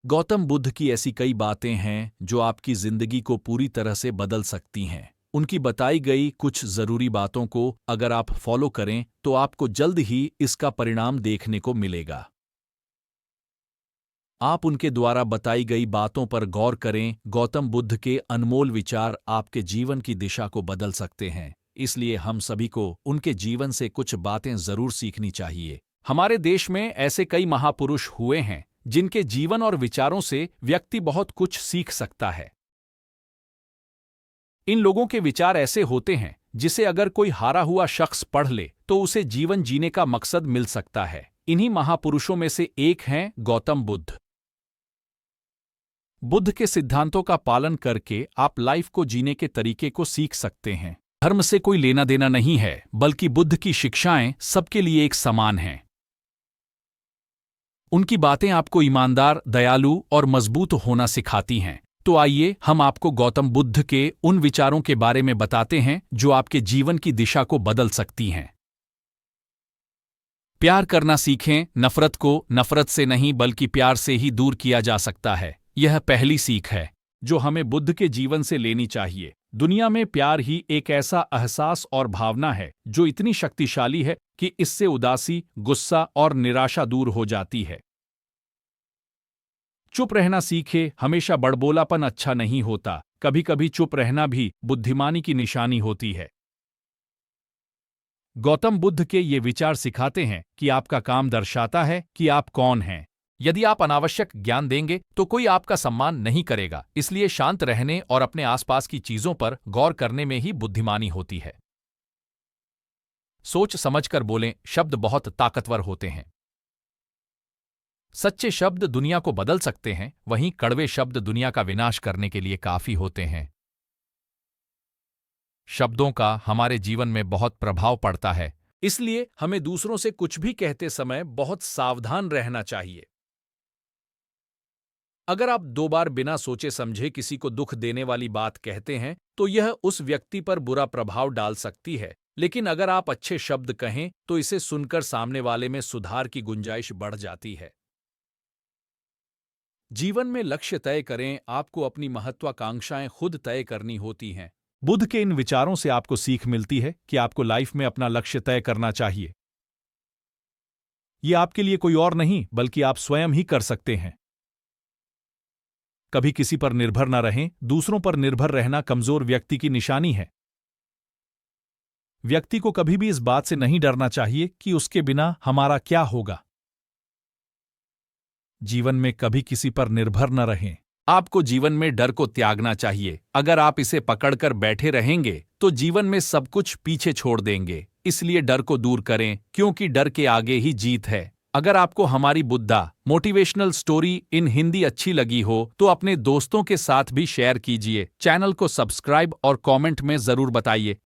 गौतम बुद्ध की ऐसी कई बातें हैं जो आपकी जिंदगी को पूरी तरह से बदल सकती हैं। उनकी बताई गई कुछ जरूरी बातों को अगर आप फॉलो करें तो आपको जल्द ही इसका परिणाम देखने को मिलेगा। आप उनके द्वारा बताई गई बातों पर गौर करें। गौतम बुद्ध के अनमोल विचार आपके जीवन की दिशा को बदल सकते हैं, इसलिए हम सभी को उनके जीवन से कुछ बातें जरूर सीखनी चाहिए। हमारे देश में ऐसे कई महापुरुष हुए हैं जिनके जीवन और विचारों से व्यक्ति बहुत कुछ सीख सकता है। इन लोगों के विचार ऐसे होते हैं जिसे अगर कोई हारा हुआ शख्स पढ़ ले तो उसे जीवन जीने का मकसद मिल सकता है। इन्हीं महापुरुषों में से एक हैं गौतम बुद्ध। बुद्ध के सिद्धांतों का पालन करके आप लाइफ को जीने के तरीके को सीख सकते हैं। धर्म से कोई लेना देना नहीं है, बल्कि बुद्ध की शिक्षाएं सबके लिए एक समान हैं। उनकी बातें आपको ईमानदार, दयालु और मजबूत होना सिखाती हैं। तो आइए हम आपको गौतम बुद्ध के उन विचारों के बारे में बताते हैं जो आपके जीवन की दिशा को बदल सकती हैं। प्यार करना सीखें। नफरत को नफरत से नहीं बल्कि प्यार से ही दूर किया जा सकता है। यह पहली सीख है जो हमें बुद्ध के जीवन से लेनी चाहिए। दुनिया में प्यार ही एक ऐसा एहसास और भावना है जो इतनी शक्तिशाली है कि इससे उदासी, गुस्सा और निराशा दूर हो जाती है। चुप रहना सीखे। हमेशा बड़बोलापन अच्छा नहीं होता, कभी कभी चुप रहना भी बुद्धिमानी की निशानी होती है। गौतम बुद्ध के ये विचार सिखाते हैं कि आपका काम दर्शाता है कि आप कौन हैं। यदि आप अनावश्यक ज्ञान देंगे तो कोई आपका सम्मान नहीं करेगा, इसलिए शांत रहने और अपने आसपास की चीजों पर गौर करने में ही बुद्धिमानी होती है। सोच समझकर बोलें। शब्द बहुत ताकतवर होते हैं। सच्चे शब्द दुनिया को बदल सकते हैं, वहीं कड़वे शब्द दुनिया का विनाश करने के लिए काफी होते हैं। शब्दों का हमारे जीवन में बहुत प्रभाव पड़ता है, इसलिए हमें दूसरों से कुछ भी कहते समय बहुत सावधान रहना चाहिए। अगर आप 2 बार बिना सोचे समझे किसी को दुख देने वाली बात कहते हैं तो यह उस व्यक्ति पर बुरा प्रभाव डाल सकती है, लेकिन अगर आप अच्छे शब्द कहें तो इसे सुनकर सामने वाले में सुधार की गुंजाइश बढ़ जाती है। जीवन में लक्ष्य तय करें। आपको अपनी महत्वाकांक्षाएं खुद तय करनी होती हैं। बुद्ध के इन विचारों से आपको सीख मिलती है कि आपको लाइफ में अपना लक्ष्य तय करना चाहिए। ये आपके लिए कोई और नहीं बल्कि आप स्वयं ही कर सकते हैं। कभी किसी पर निर्भर न रहें। दूसरों पर निर्भर रहना कमजोर व्यक्ति की निशानी है। व्यक्ति को कभी भी इस बात से नहीं डरना चाहिए कि उसके बिना हमारा क्या होगा। जीवन में कभी किसी पर निर्भर न रहें। आपको जीवन में डर को त्यागना चाहिए। अगर आप इसे पकड़कर बैठे रहेंगे तो जीवन में सब कुछ पीछे छोड़ देंगे। इसलिए डर को दूर करें, क्योंकि डर के आगे ही जीत है। अगर आपको हमारी Buddha motivational story in Hindi अच्छी लगी हो तो अपने दोस्तों के साथ भी शेयर कीजिए। चैनल को सब्सक्राइब और कमेंट में जरूर बताइए।